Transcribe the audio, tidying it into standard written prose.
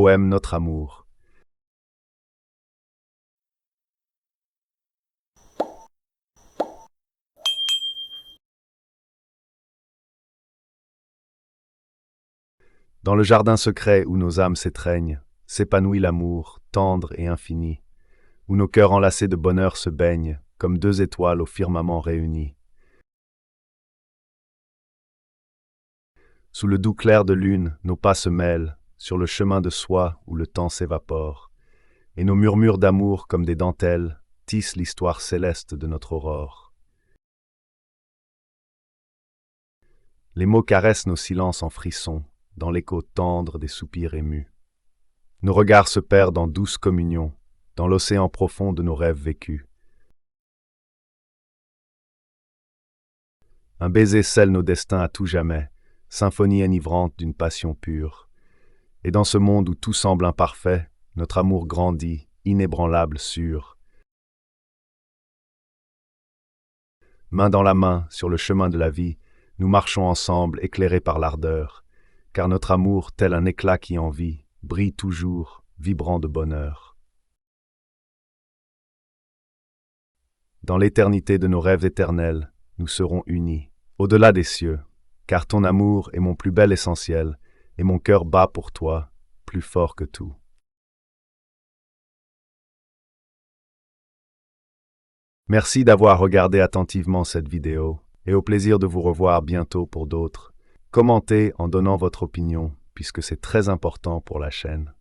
poème Notre amour. Dans le jardin secret où nos âmes s'étreignent, s'épanouit l'amour, tendre et infini, où nos cœurs enlacés de bonheur se baignent, comme deux étoiles au firmament réunies. Sous le doux clair de lune, nos pas se mêlent, sur le chemin de soi où le temps s'évapore, et nos murmures d'amour comme des dentelles tissent l'histoire céleste de notre aurore. Les mots caressent nos silences en frissons, dans l'écho tendre des soupirs émus. Nos regards se perdent en douce communion, dans l'océan profond de nos rêves vécus. Un baiser scelle nos destins à tout jamais, symphonie enivrante d'une passion pure. Et dans ce monde où tout semble imparfait, notre amour grandit, inébranlable, sûr. Main dans la main, sur le chemin de la vie, nous marchons ensemble, éclairés par l'ardeur, car notre amour, tel un éclat qui envie, brille toujours, vibrant de bonheur. Dans l'éternité de nos rêves éternels, nous serons unis, au-delà des cieux, car ton amour est mon plus bel essentiel, et mon cœur bat pour toi, plus fort que tout. Merci d'avoir regardé attentivement cette vidéo, et au plaisir de vous revoir bientôt pour d'autres. Commentez en donnant votre opinion, puisque c'est très important pour la chaîne.